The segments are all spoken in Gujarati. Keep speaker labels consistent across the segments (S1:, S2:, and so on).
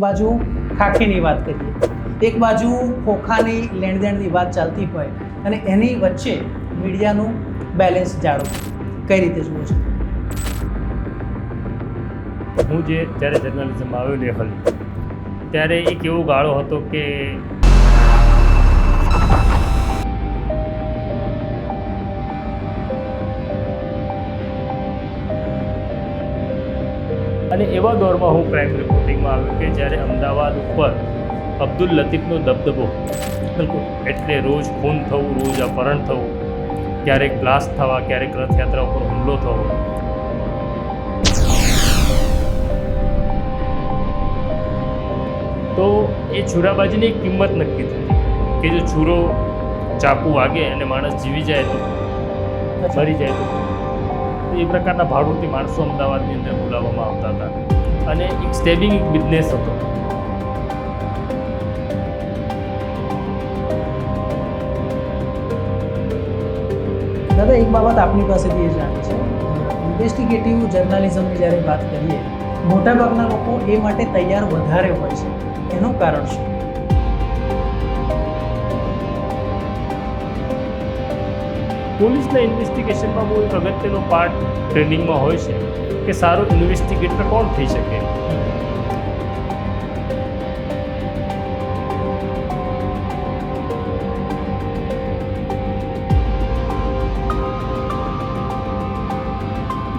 S1: બાજુ ખાખીની વાત કરીએ, એક બાજુ ખોખાની લેણદેણની વાત ચાલતી હોય અને એની વચ્ચે મીડિયાનું બેલેન્સ જાળવવું કઈ રીતે જુઓ છો?
S2: હું જ્યારે જર્નલિઝમ આવ્યો લેખલ ત્યારે એક એવો ગાળો હતો કે અને એવા દોરમાં હું ક્રાઇમ રિપોર્ટિંગમાં આવ્યો કે જ્યારે અમદાવાદ ઉપર અબ્દુલ લતીફનો દબદબો,
S1: બિલકુલ,
S2: એટલે રોજ ખૂન થવું, રોજ અપહરણ થવું, ક્યારેક બ્લાસ્ટ થવા, ક્યારેક રથયાત્રા ઉપર હુમલો થવો. તો એ છુરાબાજીની એક કિંમત નક્કી થતી કે જો છુરો ચાકુ વાગે અને માણસ જીવી જાય તો મરી જાય તો એ પ્રકારના ભાડુતી માણસો અમદાવાદની અંદર બોલાવવામાં આવતા હતા અને એક સ્ટેબિંગ એક બિઝનેસ હતો.
S1: દાદા, એક બાબત આપની પાસેથી એ જાણી છે, ઇન્વેસ્ટિગેટિવ જર્નાલિઝમની જ્યારે વાત કરીએ, મોટાભાગના લોકો એ માટે તૈયાર વધારે હોય છે, એનું કારણ શું?
S2: પોલીસના ઇન્વેસ્ટિગેશનમાં બહુ એક અગત્યનો પાર્ટ ટ્રેનિંગમાં હોય છે કે સારો ઇન્વેસ્ટિગેટર કોણ થઈ શકે.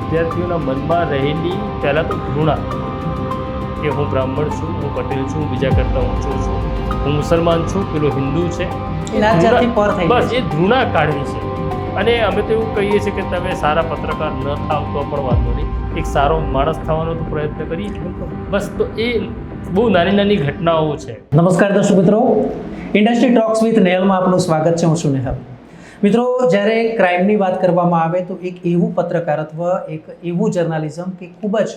S2: વિદ્યાર્થીઓના મનમાં રહેલી પહેલાં તો ઘૃણા કે હું બ્રાહ્મણ છું, હું પટેલ છું, બીજા કરતાં ઊંચો છું, હું મુસલમાન છું, પેલો હિન્દુ છે, બસ એ ઘૃણા કાઢવી છે. અને અમે તો એવું કહીએ છીએ કે તમે સારા પત્રકાર ન થાવ તો પણ વાંધો નહીં, એક સારો માણસ થવાનો તો પ્રયત્ન કરીએ. બસ તો એ બહુ નાની નાની ઘટનાઓ છે.
S1: નમસ્કાર દર્શક મિત્રો, ઇન્ડસ્ટ્રી ટોક્સ વિથ નેહલમાં આપનું સ્વાગત છે. હું છું નેહલ. મિત્રો, જ્યારે ક્રાઇમની વાત કરવામાં આવે તો એક એવું પત્રકારત્વ, એક એવું જર્નાલિઝમ કે ખૂબ જ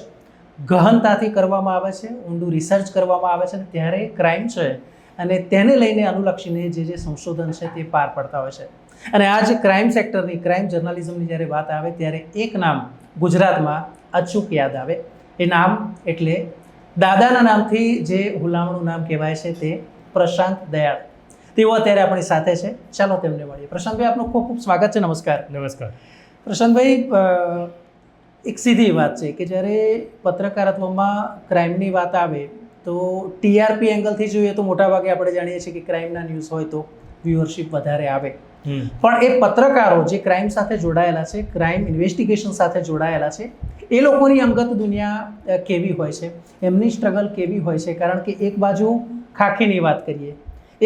S1: ગહનતાથી કરવામાં આવે છે, ઊંડું રિસર્ચ કરવામાં આવે છે, ત્યારે ક્રાઇમ છે અને તેને લઈને અનુલક્ષીને જે સંશોધન છે તે પાર પડતા હોય છે. અને આ જે ક્રાઇમ સેક્ટરની, ક્રાઇમ જર્નાલિઝમની જ્યારે વાત આવે ત્યારે એક નામ ગુજરાતમાં અચૂક યાદ આવે. એ નામ એટલે દાદાના નામથી જે હુલામણું નામ કહેવાય છે તે પ્રશાંત દયાળ. તેઓ અત્યારે આપણી સાથે છે. ચાલો તેમને મળીએ. પ્રશાંતભાઈ, આપનું ખૂબ ખૂબ સ્વાગત છે. નમસ્કાર.
S2: નમસ્કાર.
S1: પ્રશાંતભાઈ, એક સીધી વાત છે કે જ્યારે પત્રકારત્વમાં ક્રાઇમની વાત આવે તો ટીઆરપી એંગલથી જોઈએ તો મોટાભાગે આપણે જાણીએ છીએ કે ક્રાઇમના ન્યૂઝ હોય તો વ્યુઅરશિપ વધારે આવે. પણ એ પત્રકારો જે ક્રાઇમ સાથે જોડાયેલા છે, ક્રાઇમ ઇન્વેસ્ટિગેશન સાથે જોડાયેલા છે, એ લોકોની અંગત દુનિયા કેવી હોય છે, એમની સ્ટ્રગલ કેવી હોય છે? કારણ કે એક બાજુ ખાખીની વાત કરીએ,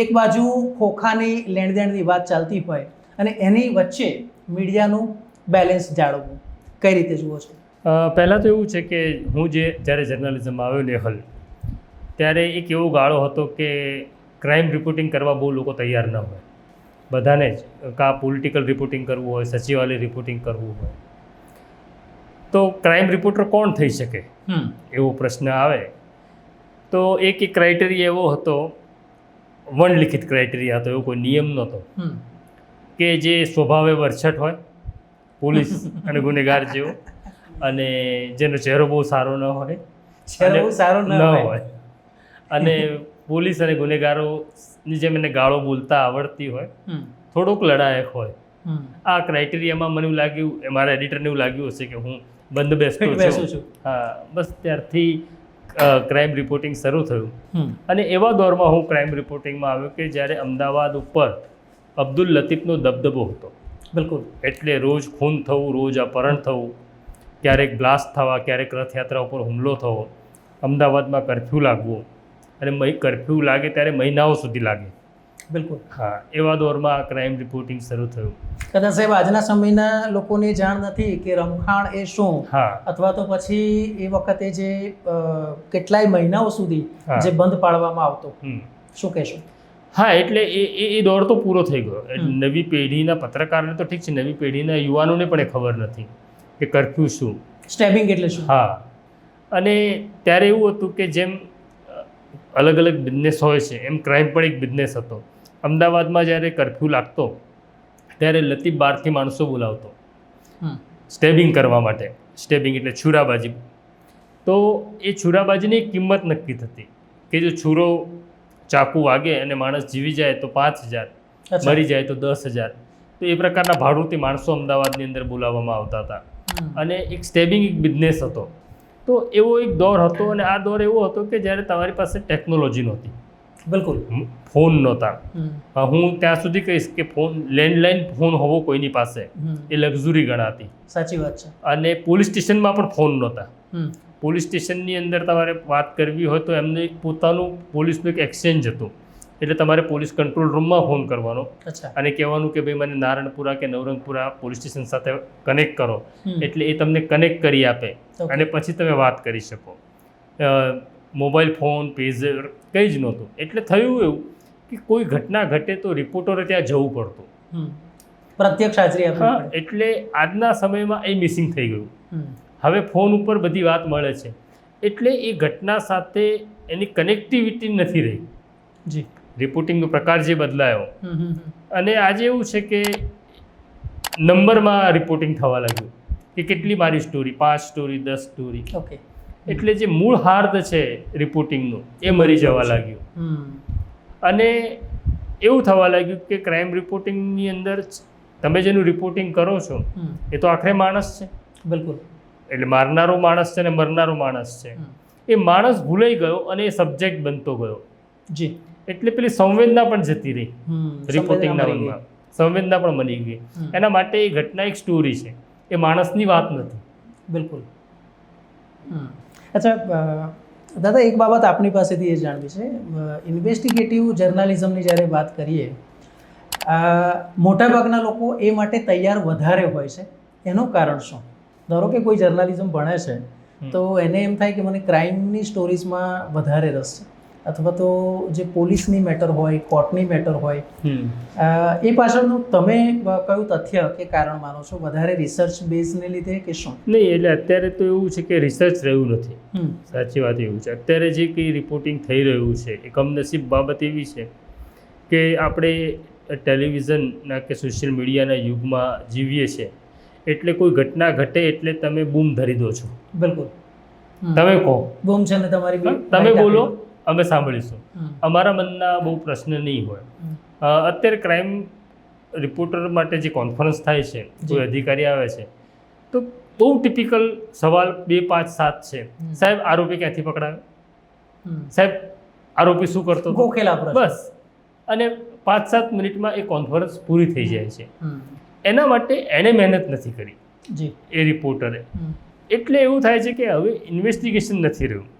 S1: એક બાજુ ખોખાની લેણદેણની વાત ચાલતી હોય અને એની વચ્ચે મીડિયાનું બેલેન્સ જાળવવું કઈ રીતે જુઓ છો?
S2: પહેલાં તો એવું છે કે હું જ્યારે જર્નલિઝમ આવ્યો લેખલ ત્યારે એક એવો ગાળો હતો કે ક્રાઇમ રિપોર્ટિંગ કરવા બહુ લોકો તૈયાર ન હોય. બધાને જ કાં પોલિટિકલ રિપોર્ટિંગ કરવું હોય, સચિવાલય રિપોર્ટિંગ કરવું હોય, તો ક્રાઇમ રિપોર્ટર કોણ થઈ શકે એવો પ્રશ્ન આવે. તો એક ક્રાઇટેરિયા એવો હતો, વનલિખિત ક્રાઇટેરિયા હતો, એવો કોઈ નિયમ નહોતો કે જે સ્વભાવે વરછટ હોય, પોલીસ અને ગુનેગાર જેવો, અને જેનો ચહેરો બહુ સારો ન હોય, અને પોલીસ અને ગુનેગારોની જેમ એને ગાળો બોલતા આવડતી હોય, થોડોક લડાયક હોય. આ ક્રાઇટેરિયામાં મને એવું લાગ્યું, મારા એડિટરને એવું લાગ્યું હશે કે હું બંધ બેસતો છું. હા, બસ ત્યારથી ક્રાઇમ રિપોર્ટિંગ શરૂ થયું. અને એવા દોરમાં હું ક્રાઇમ રિપોર્ટિંગમાં આવ્યો કે જ્યારે અમદાવાદ ઉપર અબ્દુલ લતીફનો દબદબો હતો. બિલકુલ, એટલે રોજ ખૂન થવું, રોજ અપહરણ થવું, ક્યારેક બ્લાસ્ટ થવા, ક્યારેક રથયાત્રા ઉપર હુમલો થવો, અમદાવાદમાં કરફ્યુ લાગવું, અને કરફ્યુ લાગે ત્યારે મહિનાઓ સુધી લાગે. બિલકુલ, હા, એવા દોરમાં ક્રાઇમ રિપોર્ટિંગ શરૂ થયું.
S1: કદાચ સાહેબ આજના સમયના લોકોને જાણ નથી કે રમખાણ એ શું, અથવા તો પછી એ વખતે જે કેટલાય મહિનાઓ સુધી જે બંધ પાડવામાં આવતો, શું કહેશો?
S2: હા, એટલે એ દોર તો પૂરો થઈ ગયો. નવી પેઢીના પત્રકારોને તો ઠીક છે, નવી પેઢીના યુવાનોને પણ એ ખબર નથી કે કરફ્યુ શું,
S1: સ્ટેબિંગ એટલે શું.
S2: હા, અને ત્યારે એવું હતું કે જેમ અલગ અલગ બિઝનેસ હોય છે એમ ક્રાઇમ પણ એક બિઝનેસ હતો. અમદાવાદમાં જ્યારે કરફ્યુ લાગતો ત્યારે લતીફ બહારથી માણસો બોલાવતો સ્ટેબિંગ કરવા માટે. સ્ટેબિંગ એટલે છુરાબાજી. તો એ છુરાબાજીની એક કિંમત નક્કી થતી કે જો છૂરો ચાકુ વાગે અને માણસ જીવી જાય તો 5,000,
S1: અચ્છા.
S2: મરી જાય તો 10,000. તો એ પ્રકારના ભાડુતી માણસો અમદાવાદની અંદર બોલાવવામાં આવતા હતા. અને એક સ્ટેબિંગ એક બિઝનેસ હતો. તો એવો એક દોર હતો, અને આ દોર એવો હતો કે જ્યારે તમારી પાસે ટેકનોલોજી નહોતી,
S1: બિલકુલ.
S2: ફોન નહોતા. હું ત્યાં સુધી કહીશ કે લેન્ડલાઇન ફોન હોવો કોઈની પાસે એ લક્ઝરી ગણાતી.
S1: સાચી વાત છે.
S2: અને પોલીસ સ્ટેશનમાં પણ ફોન નહોતા. પોલીસ સ્ટેશનની અંદર તમારે વાત કરવી હોય તો એમને એક પોતાનું પોલીસનું એક એક્સચેન્જ હતું. એટલે તમારે પોલીસ કંટ્રોલ રૂમમાં ફોન કરવાનો અને કહેવાનું કે ભાઈ મને નારણપુરા કે નવરંગપુરા પોલીસ સ્ટેશન સાથે કનેક્ટ કરો. એટલે એ તમને કનેક્ટ કરી આપે અને પછી તમે વાત કરી શકો. મોબાઈલ ફોન, પેઝર કંઈ જ નહોતું. એટલે થયું એવું કે કોઈ ઘટના ઘટે તો રિપોર્ટરે ત્યાં જવું પડતું,
S1: પ્રત્યક્ષ હાજરી આપવી
S2: હા.
S1: પડે.
S2: એટલે આજના સમયમાં એ મિસિંગ થઈ ગયું. હવે ફોન ઉપર બધી વાત મળે છે, એટલે એ ઘટના સાથે એની કનેક્ટિવિટી નથી રહી.
S1: જી.
S2: રિપોર્ટિંગનો પ્રકાર જે બદલાયો, અને આજે એવું છે કે નંબરમાં રિપોર્ટિંગ થવા લાગ્યું કે કેટલી મારી સ્ટોરી, 5 સ્ટોરી, 10 સ્ટોરી.
S1: ઓકે.
S2: એટલે જે મૂળ હાર્દ છે રિપોર્ટિંગનું એ મરી જવા લાગ્યું. અને એવું થવા લાગ્યું કે ક્રાઇમ રિપોર્ટિંગની અંદર તમે જેનું રિપોર્ટિંગ કરો છો એ તો આખરે માણસ છે.
S1: બિલકુલ.
S2: એટલે મારનારો માણસ છે ને મરનારો માણસ છે. એ માણસ ભૂલાઈ ગયો અને એ સબ્જેક્ટ બનતો ગયો.
S1: જી.
S2: એટલે પેલી સંવેદના પણ જતી રહી રિપોર્ટિંગના મનમાં, સંવેદના પણ મળી ગઈ. એના માટે એ ઘટના એક સ્ટોરી છે, એ માણસની વાત નથી.
S1: બિલકુલ. અચ્છા દાદા, એક બાબત આપણી પાસેથી એ જાણવી છે. ઇન્વેસ્ટિગેટિવ જર્નાલિઝમની જ્યારે વાત કરીએ, મોટાભાગના લોકો એ માટે તૈયાર વધારે હોય છે. એનું કારણ શું? ધારો કે કોઈ જર્નાલિઝમ ભણે છે તો એને એમ થાય કે મને ક્રાઇમની સ્ટોરીઝમાં વધારે રસ છે, અથવા તો જે પોલીસની મેટર હોય, કોર્ટની મેટર હોય, એ પાછળનું તમે કયું તથ્ય કે કારણ માનો છો? વધારે રિસર્ચ બેઝને લીધે કે શું?
S2: નહીં, એટલે અત્યારે તો એવું છે કે રિસર્ચ રહ્યું નથી. સાચી વાત એવું છે. અત્યારે જે કંઈ રિપોર્ટિંગ થઈ રહ્યું છે એ કમનસીબ બાબત એવી છે કે આપણે ટેલિવિઝનના કે સોશિયલ મીડિયાના યુગમાં જીવીએ છીએ. એટલે કોઈ ઘટના ઘટે એટલે તમે બૂમ ધરી દો છો.
S1: બિલકુલ.
S2: તમે કહો,
S1: બૂમ છે ને તમારી,
S2: તમે બોલો, અમે સાંભળીશું. અમારા મનના બહુ પ્રશ્ન નહીં હોય. અત્યારે ક્રાઇમ રિપોર્ટર માટે જે કોન્ફરન્સ થાય છે, કોઈ અધિકારી આવે છે તો બહુ ટિપિકલ સવાલ 2, 5, 7 છે. સાહેબ આરોપી ક્યાંથી પકડાયો? સાહેબ આરોપી શું કરતો હતો? બસ. અને 5-7 મિનિટમાં એ કોન્ફરન્સ પૂરી થઈ જાય છે. એના માટે એણે મહેનત નથી કરી એ રિપોર્ટરે. એટલે એવું થાય છે કે હવે ઇન્વેસ્ટિગેશન નથી રહ્યું.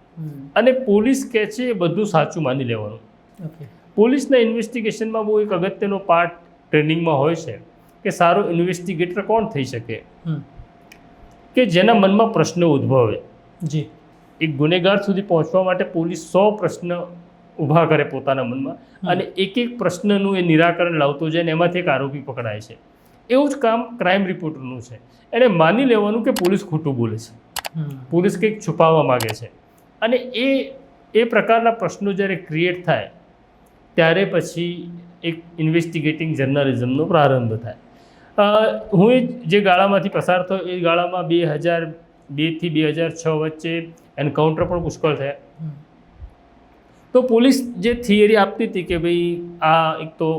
S2: અને પોલીસ કહે છે એ બધું સાચું માની લેવાનું. પોલીસના ઇન્વેસ્ટિગેશનમાં બહુ એક અગત્યનો પાર્ટ ટ્રેનિંગમાં હોય છે કે સારો ઇન્વેસ્ટિગેટર કોણ થઈ શકે, કે જેના મનમાં પ્રશ્નો ઉદ્ભવે.
S1: જી.
S2: એક ગુનેગાર સુધી પહોંચવા માટે પોલીસ 100 પ્રશ્ન ઊભા કરે પોતાના મનમાં, અને એક પ્રશ્નનું એ નિરાકરણ લાવતો જાય, અને એમાંથી એક આરોપી પકડાય છે. એવું જ કામ ક્રાઇમ રિપોર્ટરનું છે. એને માની લેવાનું કે પોલીસ ખોટું બોલે છે, પોલીસ કંઈક છુપાવવા માગે છે. અને એ પ્રકારના પ્રશ્નો જ્યારે ક્રિએટ થાય ત્યારે પછી એક ઇન્વેસ્ટિગેટિંગ જર્નલિઝમનો પ્રારંભ થાય. હું જે ગાળામાંથી પસાર થયો એ ગાળામાં 2002 થી 2006 વચ્ચે એન્કાઉન્ટર પણ પુષ્કળ થયા. તો પોલીસ જે થિયરી આપતી હતી કે ભાઈ આ એક તો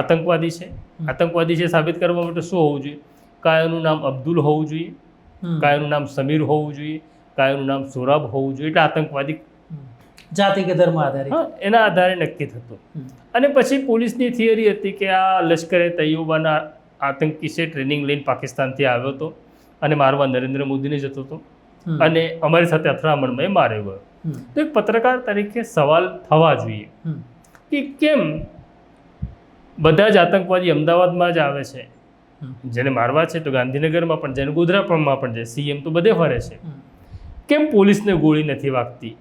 S2: આતંકવાદી છે સાબિત કરવા માટે શું હોવું જોઈએ? કાયનું નામ અબ્દુલ હોવું જોઈએ, કાયનું નામ સમીર હોવું જોઈએ, કાયનું નામ સોરાબ હોવું જોઈએ. એટલે આતંકવાદી
S1: જાતિ કે ધર્મ આધારિત,
S2: એના આધારે નક્કી થતું. અને પછી પોલીસની થિયરી હતી કે આ લશ્કરે તૈયબાના આતંકી છે, ટ્રેનિંગ લઈને પાકિસ્તાનથી આવ્યો હતો અને મારવા નરેન્દ્ર મોદીને જતો હતો, અને અમારી સાથે અથડામણમાં એ માર્યો ગયો. તો એક પત્રકાર તરીકે સવાલ થવા જોઈએ કે કેમ બધા જ આતંકવાદી અમદાવાદમાં જ આવે છે, જેને મારવા છે તો ગાંધીનગરમાં પણ, જેને ગોધરાપણમાં પણ છે, CM તો બધે ફરે છે, કેમ પોલીસને ગોળી નથી વાગતી?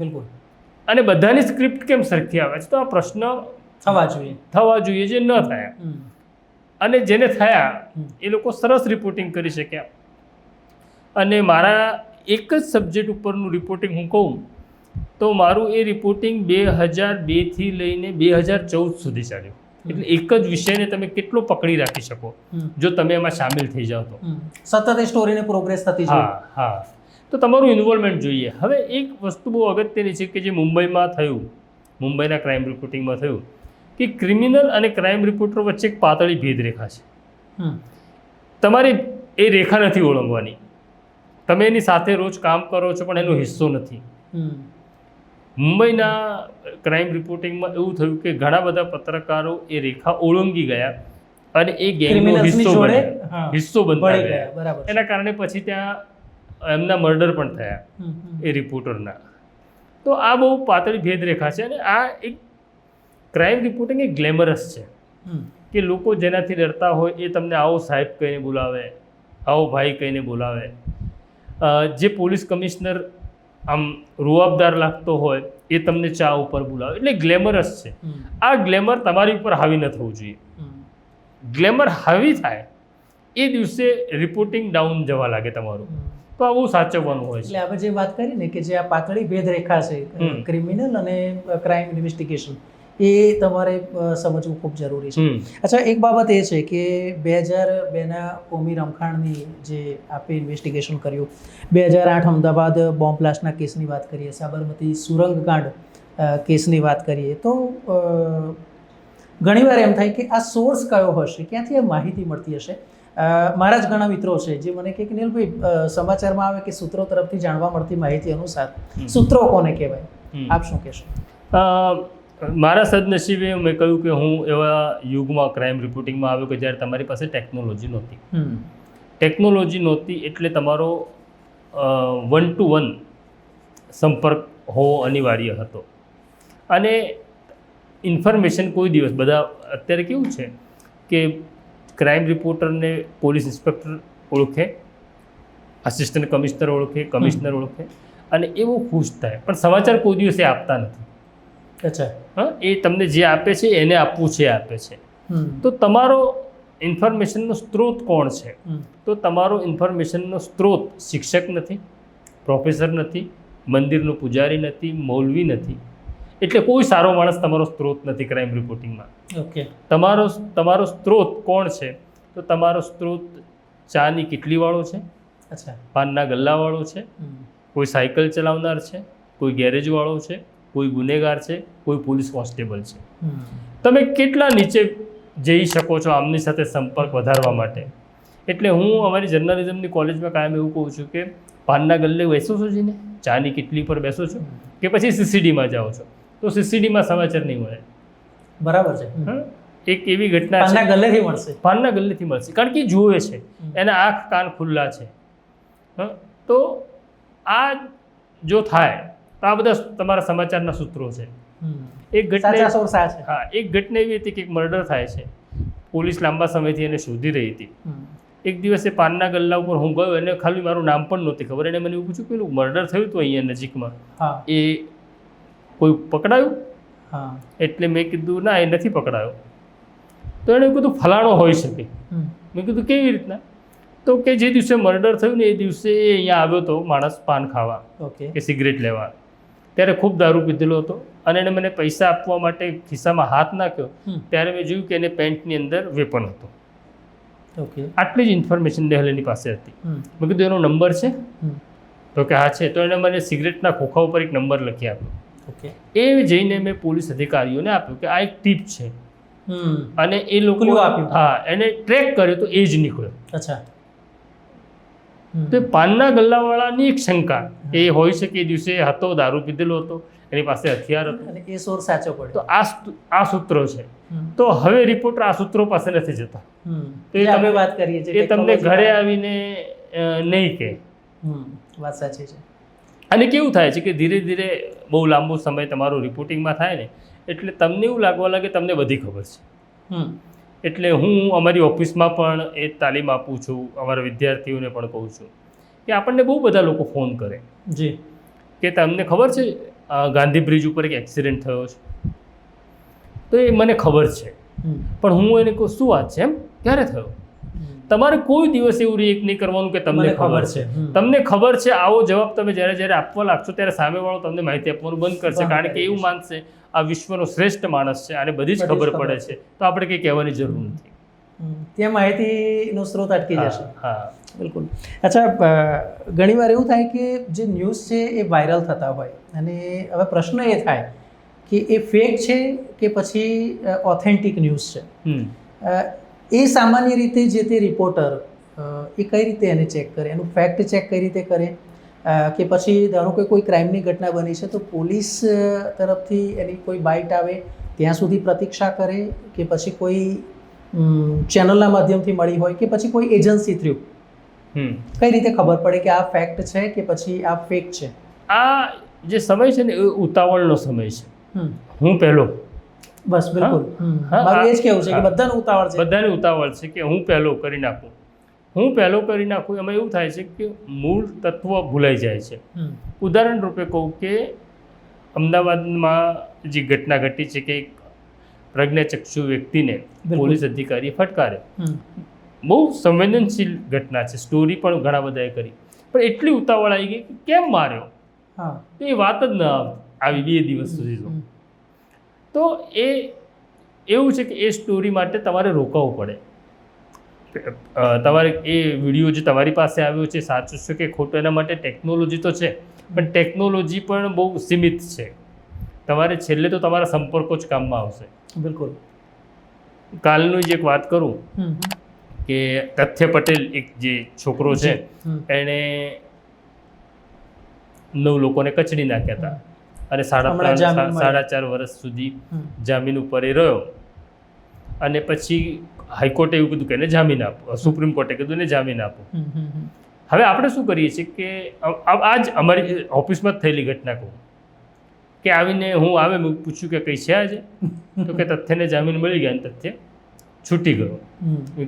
S1: બિલકુલ.
S2: અને બધાની સ્ક્રિપ્ટ કેમ સરખી આવે છે? તો આ પ્રશ્ન થવા જોઈએ જે ન થયા. અને જેને થયા એ લોકો સરસ રિપોર્ટિંગ કરી શક્યા. અને મારા એક જ સબ્જેક્ટ ઉપરનું રિપોર્ટિંગ હું કહું તો મારું એ રિપોર્ટિંગ 2002 થી લઈને 2014 સુધી ચાલ્યું. એટલે એક જ વિષયને તમે કેટલો પકડી રાખી શકો જો તમે એમાં સામેલ થઈ જાઓ તો.
S1: સતત એ સ્ટોરીને પ્રોગ્રેસ થતી જાય.
S2: હા. તો તમારું ઇન્વોલ્વમેન્ટ જોઈએ. હવે એક વસ્તુ બહુ અગત્યની છે કે જે મુંબઈમાં થયું, મુંબઈના ક્રાઇમ રિપોર્ટિંગમાં થયું કે ક્રિમિનલ અને ક્રાઇમ રિપોર્ટર વચ્ચે એક પાતળી ભેદરેખા છે. તમારે એ રેખા નથી ઓળંગવાની. તમે એની સાથે રોજ કામ કરો છો પણ એનો હિસ્સો નથી. મુંબઈના ક્રાઇમ રિપોર્ટિંગમાં એવું થયું કે ઘણા બધા પત્રકારો એ રેખા ઓળંગી ગયા અને એ ગેંગનો હિસ્સો બનતા ગયા. એના કારણે પછી ત્યાં એમના મર્ડર પણ થયા એ રિપોર્ટરના. તો આ બહુ પાતળી ભેદરેખા છે. અને આ એક ક્રાઇમ રિપોર્ટિંગ એક ગ્લેમરસ છે કે લોકો જેનાથી ડરતા હોય એ તમને આવો સાહેબ કહીને બોલાવે, આવો ભાઈ કહીને બોલાવે. જે પોલીસ કમિશનર આમ રૂઆબદાર લાગતો હોય એ તમને ચા ઉપર બોલાવે. એટલે ગ્લેમરસ છે. આ ગ્લેમર તમારી ઉપર હાવી ન થવું જોઈએ. ગ્લેમર હાવી થાય એ દિવસે રિપોર્ટિંગ ડાઉન જવા લાગે તમારું. તો આ બહુ સાચવવાનું હોય છે.
S1: એટલે આપણે જે વાત કરી ને કે જે આ પાતળી ભેદરેખા છે ક્રિમિનલ અને ક્રાઇમ ઇન્વેસ્ટિગેશન, એ તમારે સમજવું ખૂબ જરૂરી છે. અચ્છા, એક બાબત એ છે કે 2002ના કોમી રમખાણની જે આપે ઇન્વેસ્ટિગેશન કર્યું, 2008 અમદાવાદ બોમ્બ બ્લાસ્ટના કેસની વાત કરીએ, સાબરમતી સુરંગકાંડ કેસની વાત કરીએ, તો ઘણીવાર એમ થાય કે આ સોર્સ કયો હશે, ક્યાંથી આ માહિતી મળતી હશે. મારા જ ઘણા મિત્રો છે જે મને કહે કે નીલભાઈ, સમાચારમાં આવે કે સૂત્રો તરફથી જાણવા મળતી માહિતી અનુસાર સૂત્રો કોને કહેવાય, આપ શું કહેશો?
S2: મારા સદનસીબે મેં કહ્યું કે હું એવા યુગમાં ક્રાઇમ રિપોર્ટિંગમાં આવ્યો કે જ્યારે તમારી પાસે ટેકનોલોજી નહોતી. ટેકનોલોજી નહોતી એટલે તમારો 1-to-1 સંપર્ક હોવો અનિવાર્ય હતો. અને ઇન્ફોર્મેશન કોઈ દિવસ, બધા અત્યારે કેવું છે કે ક્રાઇમ રિપોર્ટરને પોલીસ ઇન્સ્પેક્ટર ઓળખે, આસિસ્ટન્ટ કમિશનર ઓળખે, કમિશનર ઓળખે અને એવો ખુશ થાય, પણ સમાચાર કોઈ દિવસે આપતા નથી.
S1: અચ્છા.
S2: હા, એ તમને જે આપે છે એને આપવું છે આપે છે. તો તમારો ઇન્ફોર્મેશનનો સ્ત્રોત કોણ છે? તો તમારો ઇન્ફોર્મેશનનો સ્ત્રોત શિક્ષક નથી, પ્રોફેસર નથી, મંદિરનો પૂજારી નથી, મૌલવી નથી. એટલે કોઈ સારો માણસ તમારો સ્ત્રોત નથી ક્રાઇમ રિપોર્ટિંગમાં.
S1: ઓકે.
S2: તમારો સ્ત્રોત કોણ છે? તો તમારો સ્ત્રોત ચાની કિટલીવાળો છે,
S1: અચ્છા,
S2: પાનના ગલ્લાવાળો છે, કોઈ સાયકલ ચલાવનાર છે, કોઈ ગેરેજવાળો છે, કોઈ ગુનેગાર છે, કોઈ પોલીસ કોન્સ્ટેબલ છે. તમે કેટલા નીચે જઈ શકો છો આમની સાથે સંપર્ક વધારવા માટે? એટલે હું અમારી જર્નલિઝમની કોલેજમાં કાયમ એવું કહું છું કે પાનના ગલ્લે બેસો છો જઈને, ચાની કિટલી પર બેસો છો, કે પછી સીસીડીમાં જાઓ છો, તો સીસીડીમાં સમાચાર નહીં મળે.
S1: બરાબર છે.
S2: એક એવી ઘટના છે,
S1: પાનના ગલ્લેથી મળશે.
S2: પાનના ગલ્લેથી મળશે, કારણ કે જુએ છે, એના આંખ કાન ખુલ્લા છે. તો આ જો થાય તો આ બધા તમારા સમાચારના સૂત્રો છે. એક ઘટના એવી હતી કે એક મર્ડર થાય છે. પોલીસ લાંબા સમયથી એને શોધી રહી હતી. એક દિવસે પાનના ગલ્લા ઉપર હું ગયો, એને ખાલી મારું નામ પણ નહોતી ખબર. એને મને એવું પૂછ્યું પેલું મર્ડર થયું હતું અહીંયા નજીકમાં, એ કોઈ પકડાયું? એટલે મેં કીધું ના, એ નથી પકડાયો. તો એણે કીધું ફલાણો હોઈ શકે. મેં કીધું કેવી રીતના? તો કે જે દિવસે મર્ડર થયું ને એ દિવસે એ અહીંયા આવ્યો હતો માણસ પાન ખાવા કે સિગરેટ લેવા, ત્યારે ખૂબ દારૂ પીધેલો હતો અને એને મને પૈસા આપવા માટે ખિસ્સામાં હાથ નાખ્યો, ત્યારે મેં જોયું કે એને પેન્ટની અંદર વેપન હતો. આટલી જ ઇન્ફોર્મેશન ડેહલેની પાસે હતી. મેં કીધું એનો નંબર છે? તો કે હા છે. તો એને મને સિગરેટના ખોખા ઉપર એક નંબર લખી આપ્યો. એ જઈને મેં પોલીસ અધિકારીઓને આપ્યું કે આ એક ટીપ છે. અને એ લોકો એને ટ્રેક કર્યો તો એ જ નીકળ્યો.
S1: અચ્છા.
S2: તો પાનના ગલ્લાવાળાની એક શંકા એ હોય છે કે એ દિવસે હતો, દારૂ પીધેલો હતો, એની પાસે હથિયાર હતું,
S1: એ સોર સાચો પડ્યો.
S2: તો આ સૂત્રો છે. તો હવે રિપોર્ટર આ સૂત્રો પાસે નથી જતા.
S1: તો એ તમે વાત કરીએ છીએ,
S2: એ તમને ઘરે આવીને નહીં કહે.
S1: વાત સાચી છે.
S2: અને કેવું થાય છે કે ધીરે ધીરે બહુ લાંબો સમય તમારું રિપોર્ટિંગમાં થાય ને, એટલે તમને એવું લાગવા લાગે તમને બધી ખબર છે. એટલે હું અમારી ઓફિસમાં પણ એ તાલીમ આપું છું, અમારા વિદ્યાર્થીઓને પણ કહું છું કે આપણને બહુ બધા લોકો ફોન કરે
S1: જી
S2: કે તમને ખબર છે ગાંધી બ્રિજ ઉપર એક એક્સિડન્ટ થયો છે? તો એ મને ખબર છે, પણ હું એને કહું શું વાત છે, એમ ક્યારે થયો? તમારે કોઈ દિવસ એવું રિએક્ટ નહીં કરવાનું કે તમને ખબર છે. તમને ખબર છે આવો જવાબ તમે જ્યારે જ્યારે આપવા લાગશો ત્યારે સામેવાળો તમને માહિતી આપવાનું બંધ કરશે, કારણ કે એવું માનશે આ વિશ્વનો શ્રેષ્ઠ માણસ છે, આને બધી જ ખબર પડે છે, તો આપણે કંઈ કહેવાની જરૂર નથી.
S1: ત્યાં માહિતીનો સ્ત્રોત અટકી જશે.
S2: હા,
S1: બિલકુલ. અચ્છા, ઘણીવાર એવું થાય કે જે ન્યૂઝ છે એ વાયરલ થતા હોય અને હવે પ્રશ્ન એ થાય કે એ ફેક છે કે પછી ઓથેન્ટિક ન્યૂઝ છે. એ સામાન્ય રીતે જે તે રિપોર્ટર એ કઈ રીતે એને ચેક કરે, એનું ફેક્ટ ચેક કઈ રીતે કરે, કે પછી ધારો કે કોઈ ક્રાઇમની ઘટના બની છે તો પોલીસ તરફથી એની કોઈ બાઇટ આવે ત્યાં સુધી પ્રતીક્ષા કરે કે પછી કોઈ ચેનલના માધ્યમથી મળી હોય કે પછી કોઈ એજન્સી થ્રુ કઈ રીતે ખબર પડે કે આ ફેક્ટ છે કે પછી આ ફેક છે?
S2: આ જે સમય છે ને એ ઉતાવળનો સમય છે. હું પહેલો
S1: બસ બિલકુલ મારું એ જ કહેવું છે કે બધાને ઉતાવળ છે.
S2: બધાને ઉતાવળ છે કે હું પહેલો કરી નાખું, હું પહેલો કરી નાખું. એમાં એવું થાય છે કે મૂળ તત્વ ભૂલાઈ જાય છે. ઉદાહરણ રૂપે કહું કે અમદાવાદમાં જે ઘટના ઘટી છે કે એક પ્રજ્ઞાચક્ષુ વ્યક્તિને પોલીસ અધિકારી ફટકારે. બહુ સંવેદનશીલ ઘટના છે, સ્ટોરી પણ ઘણા બધાએ કરી, પણ એટલી ઉતાવળ આવી ગઈ કે કેમ માર્યો, તો એ વાત જ ન આવી 2 દિવસ સુધી. તો એ એવું છે કે એ સ્ટોરી માટે તમારે રોકાવું પડે. તમારે એ વિડીયો જે તમારી પાસે આવ્યો છે સાચું છે કે ખોટું એના માટે ટેકનોલોજી તો છે, પણ ટેકનોલોજી પણ બહુ સીમિત છે. તમારે છેલ્લે તો તમારા સંપર્કો જ કામમાં આવશે.
S1: બિલકુલ.
S2: કાલનું જ એક વાત કરું કે તથ્ય પટેલ એક જે છોકરો છે એણે 9 લોકોને કચડી નાખ્યા હતા અને 4.5 વર્ષ સુધી જામીન ઉપર એ રહ્યો. અને પછી હાઈકોર્ટે એવું કીધું કે એને જામીન આપો, સુપ્રીમ કોર્ટે કીધું એને જામીન આપો. હવે આપણે શું કરીએ છીએ કે આ જ અમારી ઓફિસમાં જ થયેલી ઘટના કહું કે આવીને મેં પૂછ્યું કે કઈ છે આજે, તો કે તથ્યને જામીન મળી ગયા અને તથ્ય છૂટી ગયો.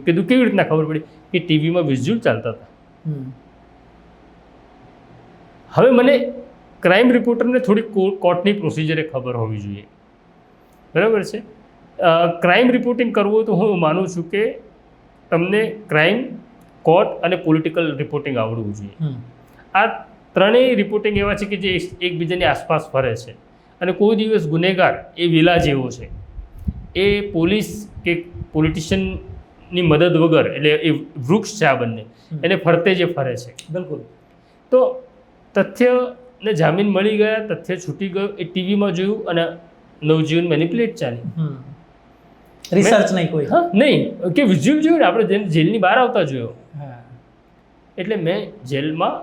S2: કીધું કેવી રીતના ખબર પડી? કે ટીવીમાં વિઝ્યુઅલ ચાલતા હતા. હવે મને ક્રાઇમ રિપોર્ટરને થોડી કોર્ટની પ્રોસિજરે ખબર હોવી જોઈએ, બરાબર છે. ક્રાઇમ રિપોર્ટિંગ કરવું હોય તો હું માનું છું કે તમને ક્રાઇમ, કોર્ટ અને પોલિટિકલ રિપોર્ટિંગ આવડવું જોઈએ. આ ત્રણેય રિપોર્ટિંગ એવા છે કે જે એકબીજાની આસપાસ ફરે છે અને કોઈ દિવસ ગુનેગાર એ વિલા જેવો છે, એ પોલીસ કે પોલિટિશિયનની મદદ વગર, એટલે એ વૃક્ષ છે આ બંને, એને ફરતે જે ફરે છે.
S1: બિલકુલ.
S2: તો તથ્યને જામીન મળી ગયા, તથ્ય છૂટી ગયો, એ ટીવીમાં જોયું અને નવજીવન મેનિપ્યુલેટ ચાલી.
S1: રિસર્ચ નહીં કોઈ?
S2: નહીં, કે વિઝ્યુઅલ જોયું ને આપણે જેલની બહાર આવતા જોયો. એટલે મેં જેલમાં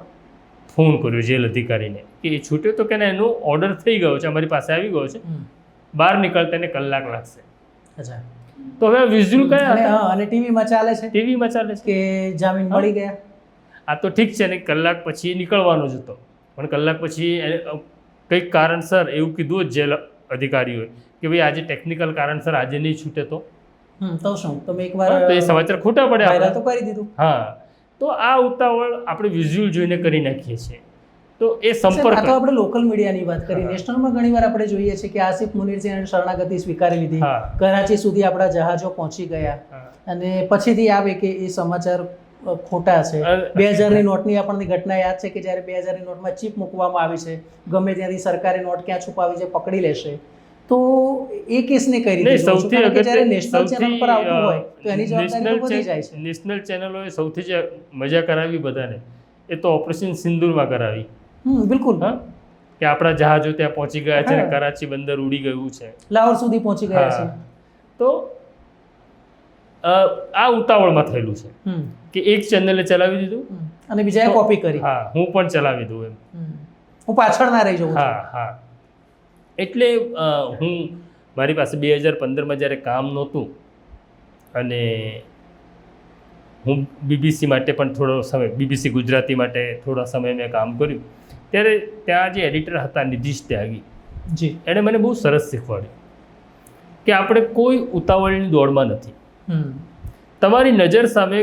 S2: ફોન કર્યો જેલ અધિકારીને કે એ છૂટ્યો, તો કે એનો ઓર્ડર થઈ ગયો છે, અમારી પાસે આવી ગયો છે, બહાર નીકળતા એને કલાક લાગશે.
S1: અચ્છા.
S2: તો હવે વિઝ્યુઅલ કયા હતા?
S1: અને ટીવીમાં ચાલે છે,
S2: ટીવીમાં ચાલે છે
S1: કે જામીન મળી ગયા.
S2: આ તો ઠીક છે ને, કલાક પછી નીકળવાનો જ હતો, પણ કલાક પછી કંઈક કારણસર એવું કીધું જ જેલ અધિકારીઓએ કે ભાઈ આજે ટેકનિકલ કારણસર આજે નહીં છૂટે તો
S1: શું તમે એકવાર
S2: તો એ સમાચાર ખોટા પડ્યા
S1: તો કરી દીધું.
S2: હા, તો આ ઉતાવળ આપણે વિઝ્યુઅલ જોઈને કરી નાખીએ છીએ. તો એ સંપર્ક,
S1: તો આપણે લોકલ મીડિયાની વાત કરી, નેશનલમાં ઘણીવાર આપણે જોઈએ છીએ કે આસિફ મુનીરસિંહે શરણાગતિ સ્વીકારી લીધી, કરાચી સુધી આપણા જહાજો પહોંચી ગયા અને પછીથી આવે કે એ સમાચાર ખોટા છે. 2000ની નોટની આપણને ઘટના યાદ છે કે જ્યારે 2000ની નોટમાં ચીપ મૂકવામાં આવી છે, ગમે ત્યાંથી સરકારે નોટ ક્યાં છુપાવી છે પકડી લેશે. તો એ કેસને કઈ રીતે
S2: સૌથી
S1: જ્યારે નેશનલ ચેનલ પર આવતું હોય તો એની જવાબદારી વધી જાય છે.
S2: નેશનલ ચેનલોએ સૌથી જે મજા કરાવી બધાને એ તો ઓપરેશન સિંદૂરમાં કરાવી.
S1: બિલકુલ.
S2: કે આપણા જહાજો ત્યાં પહોંચી ગયા છે, કરાચી બંદર ઉડી ગયું છે,
S1: લાહોર સુધી પહોંચી ગયા છે.
S2: તો આ ઉતાવળમાં થયેલું છે કે એક ચેનલે ચલાવી દીધું
S1: અને બીજાએ કોપી કરી.
S2: હા, હું પણ ચલાવી દઉં એમ,
S1: હું પાછળ ના રહી જાઉં.
S2: હા. એટલે હું મારી પાસે 2015માં જ્યારે કામ નહોતું અને હું બીબીસી માટે પણ થોડો સમય, બીબીસી ગુજરાતી માટે થોડા સમય મેં કામ કર્યું, ત્યારે ત્યાં જે એડિટર હતા નિધિશ ત્યાગી જી, એણે મને બહુ સરસ શીખવાડ્યું કે આપણે કોઈ ઉતાવળની દોડમાં નથી. તમારી નજર સામે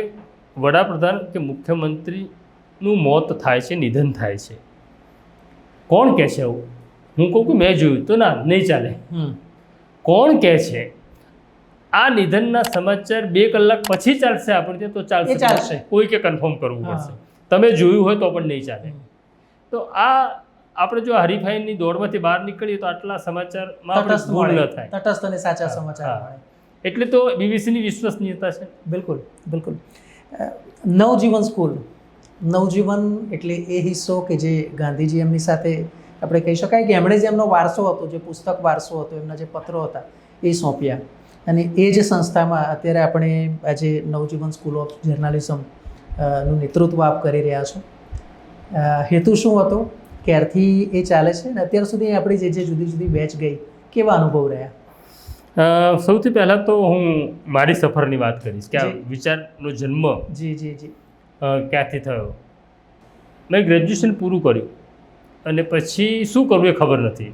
S2: વડાપ્રધાન કે મુખ્યમંત્રીનું મોત થાય છે, નિધન થાય છે, કોણ કહે છે આવું? હું કહું કે મેં જોયું તો ના, નહીં ચાલે. કોણ કહે છે આ નિધનના સમાચાર 2 કલાક પછી ચાલશે આપણે ત્યાં, તો ચાલશે. કોઈ કે કન્ફર્મ કરવું પડશે, તમે જોયું હોય તો પણ નહીં ચાલે. તો આ આપણે જો હરીફાઈની દોડમાંથી બહાર નીકળીએ તો આટલા સમાચારમાં આપણે ભૂલ ન થાય,
S1: તટસ્થ અને સાચા સમાચાર મળે.
S2: એટલે તો બીબીસીની વિશ્વસનીયતા છે.
S1: બિલકુલ. નવજીવન સ્કૂલ નવજીવન એટલે એ હિસ્સો કે જે ગાંધીજી એમની સાથે આપણે કહી શકાય કે એમણે જે એમનો વારસો હતો, જે પુસ્તક વારસો હતો, એમના જે પત્રો હતા એ સોંપ્યા, અને એ જ સંસ્થામાં અત્યારે આપણે આજે નવજીવન સ્કૂલ ઓફ જર્નાલિઝમ નું નેતૃત્વ આપ કરી રહ્યા છો. હેતુ શું હતો, ક્યારથી એ ચાલે છે અને અત્યાર સુધી આપણી જે જુદી જુદી બેચ ગઈ, કેવા અનુભવ રહ્યા?
S2: સૌથી પહેલાં તો હું મારી સફરની વાત કરીશ કે આ વિચારનો જન્મ
S1: જી જી જી
S2: ક્યાંથી થયો. મેં ગ્રેજ્યુએશન પૂરું કર્યું અને પછી શું કરવું એ ખબર નથી.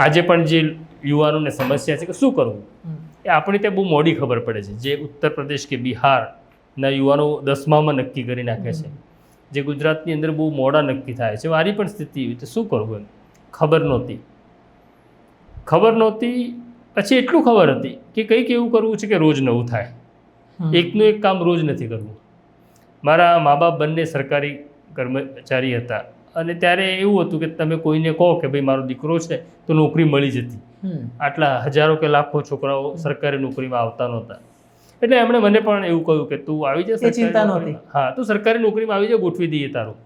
S2: આજે પણ જે યુવાનોને સમસ્યા છે કે શું કરવું, એ આપણે ત્યાં બહુ મોડી ખબર પડે છે. જે ઉત્તર પ્રદેશ કે બિહારના યુવાનો 10મામાં નક્કી કરી નાખે છે, જે ગુજરાતની અંદર બહુ મોડા નક્કી થાય છે. મારી પણ સ્થિતિ એવી, તો શું કરવું એમ ખબર નહોતી. પછી એટલું ખબર હતી કે કંઈક એવું કરવું છે કે રોજ નવું થાય, એકનું એક કામ રોજ નથી કરવું. મારા મા બાપ બંને સરકારી કર્મચારી હતા અને ત્યારે એવું હતું કે તમે કોઈને કહો કે ભાઈ મારો દીકરો છે તો નોકરી મળી જતી. આટલા હજારો કે લાખો છોકરાઓ સરકારી નોકરીમાં આવતા નહોતા. એટલે એમણે મને પણ એવું કહ્યું કે તું આવી જા,
S1: ચિંતા નહોતી.
S2: હા, તું સરકારી નોકરીમાં આવી જા, ગોઠવી દઈએ તારું.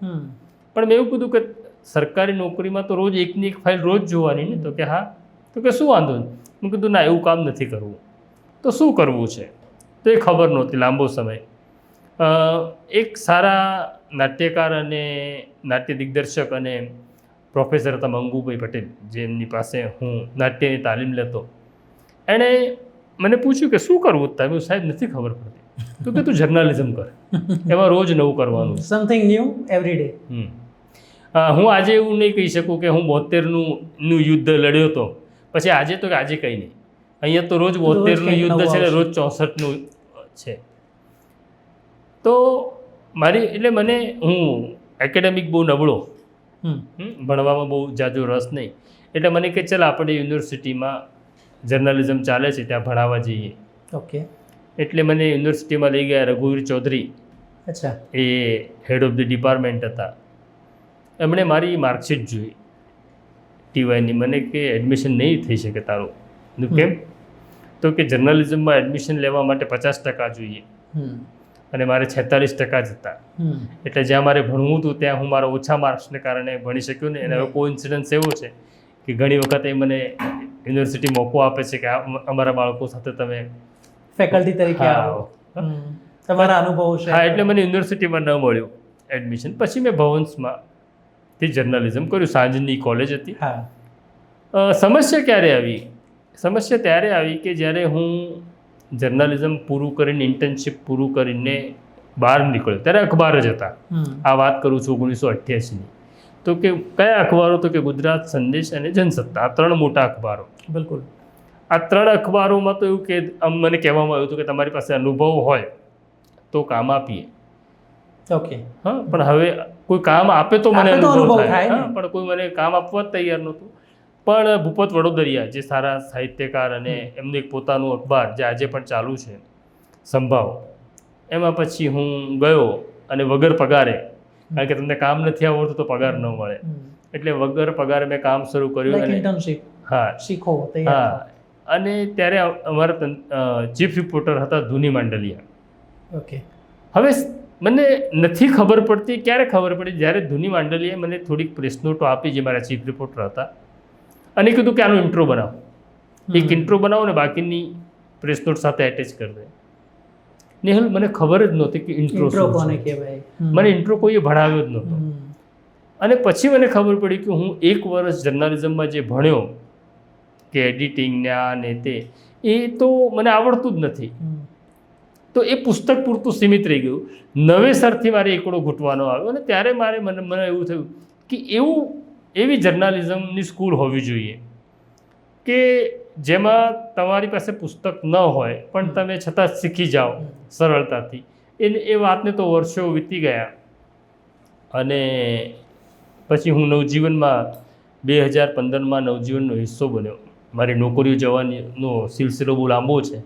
S2: પણ મેં એવું કીધું કે સરકારી નોકરીમાં તો રોજ એકની એક ફાઇલ રોજ જોવાની ને. તો કે હા, તો કે શું વાંધો નહીં. મેં કીધું ના, એવું કામ નથી કરવું. તો શું કરવું છે તો એ ખબર નહોતી લાંબો સમય. એક સારા નાટ્યકાર અને નાટ્ય દિગ્દર્શક અને પ્રોફેસર હતા મંગુભાઈ પટેલ, જેમની પાસે હું નાટ્યની તાલીમ લેતો. એણે મને પૂછ્યું કે શું કરવું તમે? સાહેબ નથી ખબર પડતી. તો કે તું જર્નાલિઝમ કર, એમાં રોજ નવું કરવાનું,
S1: સમથિંગ ન્યૂ એવરી ડે.
S2: હું આજે એવું નહીં કહી શકું કે હું 72નું યુદ્ધ લડ્યો હતો પછી આજે, તો કે આજે કંઈ નહીં. અહીંયા તો રોજ 72નું યુદ્ધ છે ને રોજ 64નું છે. તો મને હું એકેડેમિક બહુ નબળો, ભણવામાં બહુ જાજો રસ નહીં. એટલે મને કે ચાલ આપણે યુનિવર્સિટીમાં જર્નલિઝમ ચાલે છે ત્યાં ભણાવવા જઈએ.
S1: ઓકે. એટલે
S2: મને યુનિવર્સિટીમાં લઈ ગયા રઘુવીર ચૌધરી.
S1: અચ્છા.
S2: એ હેડ ઓફ ધ ડિપાર્ટમેન્ટ હતા. એમણે મારી માર્કશીટ જોઈ ટીવાયની. મને કે એડમિશન નહીં થઈ શકે તારું. કેમ? તો કે જર્નલિઝમમાં એડમિશન લેવા માટે 50% જોઈએ અને મારે 46% જ હતા. એટલે જ્યાં મારે ભણવું હતું ત્યાં હું મારા ઓછા માર્ક્સને કારણે ભણી શક્યો નહીં. અને હવે કોઇન્સિડન્સ એવો છે કે ઘણી વખત એ મને યુનિવર્સિટી મોકો આપે છે કે અમારા બાળકો સાથે તમે
S1: ફેકલ્ટી તરીકે આવો, તમારા અનુભવો છે.
S2: હા, એટલે મને યુનિવર્સિટીમાં ન મળ્યું એડમિશન. પછી મેં ભવન્સમાંથી જર્નલિઝમ કર્યું. સાંજની કોલેજ હતી. સમસ્યા ક્યારે આવી? સમસ્યા ત્યારે આવી કે જ્યારે હું જર્નલિઝમ પૂરું કરીને, ઇન્ટર્નશિપ પૂરું કરીને બહાર નીકળ્યો ત્યારે અખબાર જ હતા. આ વાત કરું છું 1988ની. તો કે કયા અખબારો? તો કે ગુજરાત સંદેશ અને જનસત્તા, આ 3 મોટા અખબારો.
S1: બિલકુલ.
S2: આ 3 અખબારોમાં તો એવું કે મને કહેવામાં આવ્યું હતું કે તમારી પાસે અનુભવ હોય તો કામ આપીએ.
S1: ઓકે.
S2: હા, પણ હવે કોઈ કામ આપે તો મને
S1: અનુભવ થાય,
S2: પણ કોઈ મને કામ આપવા જ તૈયાર નહોતું. પણ ભૂપત વડોદરિયા, જે સારા સાહિત્યકાર અને એમનું એક પોતાનું અખબાર જે આજે પણ ચાલુ છે, સંભાવ, એમાં પછી હું ગયો અને વગર પગારે, કારણ કે તમને કામ નથી આવડતું તો પગાર ન મળે, એટલે વગર પગારે મેં કામ શરૂ કર્યું. અને
S1: ઇન્ટર્નશિપ.
S2: હા,
S1: શીખો.
S2: હા. અને ત્યારે અમારા ચીફ રિપોર્ટર હતા ધુની માંડલિયા.
S1: ઓકે.
S2: હવે મને નથી ખબર પડતી, ક્યારે ખબર પડી જ્યારે ધુની માંડલિયાએ મને થોડીક પ્રેસ નોટો આપી, જે મારા ચીફ રિપોર્ટર હતા, અને કીધું કે આનો ઇન્ટ્રો બનાવો, એક ઇન્ટ્રો બનાવો ને બાકીની પ્રેસ નોટ સાથે એટેચ કરી દે. નેહલ, મને ખબર જ નહોતી કે ઇન્ટ્રો કોને કહેવાય. મને ઇન્ટ્રો કોઈએ ભણાવ્યો જ નહોતો. અને પછી મને ખબર પડી કે હું 1 વર્ષ જર્નલિઝમમાં જે ભણ્યો કે એડિટિંગ ને આ ને તે, એ તો મને આવડતું જ નથી. તો એ પુસ્તક પૂરતું સીમિત રહી ગયું. નવેસરથી મારે એકડો ઘૂંટવાનો આવ્યો. અને ત્યારે મને એવું થયું કે એવી જર્નાલિઝમની સ્કૂલ હોવી જોઈએ કે જેમાં તમારી પાસે પુસ્તક ન હોય પણ તમે છતાં શીખી જાઓ સરળતાથી. એ વાતને તો વર્ષો વીતી ગયા. અને પછી હું નવજીવનમાં 2015માં નવજીવનનો હિસ્સો બન્યો. મારી નોકરીઓ જવાનો સિલસિલો બહુ લાંબો છે.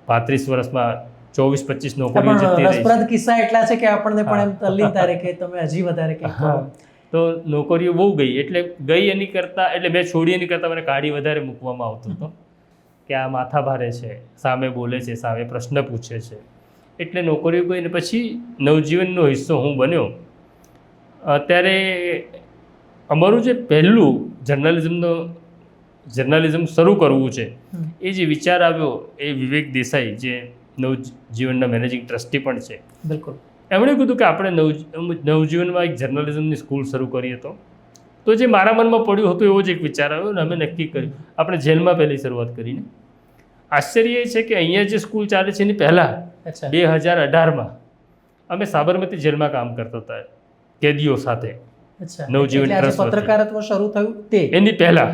S2: 35 વર્ષમાં 24-25 નોકરીઓ જતી રહી.
S1: રસપ્રદ કિસ્સા એટલા છે કે આપણને પણ એમ તલ્લીનતા રહે કે તમે હજી વધારે કંઈક કરો.
S2: તો નોકરીઓ બહુ ગઈ. એટલે ગઈ એની કરતાં, એટલે મેં છોડી એની કરતાં મને કાઢી વધારે મૂકવામાં આવતો હતો કે આ માથા ભારે છે, સામે બોલે છે, સામે પ્રશ્ન પૂછે છે. એટલે નોકરીઓ ગઈ ને પછી નવજીવનનો હિસ્સો હું બન્યો. ત્યારે અમારું જે પહેલું જર્નલિઝમ શરૂ કરવું છે એ જે વિચાર આવ્યો એ વિવેક દેસાઈ જે નવજીવનના મેનેજિંગ ટ્રસ્ટી પણ છે,
S1: બિલકુલ,
S2: એમણે કીધું કે આપણે નવજીવનમાં એક જર્નલિઝમની સ્કૂલ શરૂ કરી હતો. તો જે મારા મનમાં પડ્યું હતું એવો જ એક વિચાર આવ્યો ને અમે નક્કી કર્યું આપણે જેલમાં પહેલી શરૂઆત કરીને. આશ્ચર્ય એ છે કે અહીંયા જે સ્કૂલ ચાલે છે એની પહેલાં 2018માં અમે સાબરમતી જેલમાં કામ કરતા હતા કેદીઓ સાથે. નવજીવન ટ્રસ્ટ
S1: પત્રકારત્વ શરૂ થયું તે
S2: એની પહેલાં.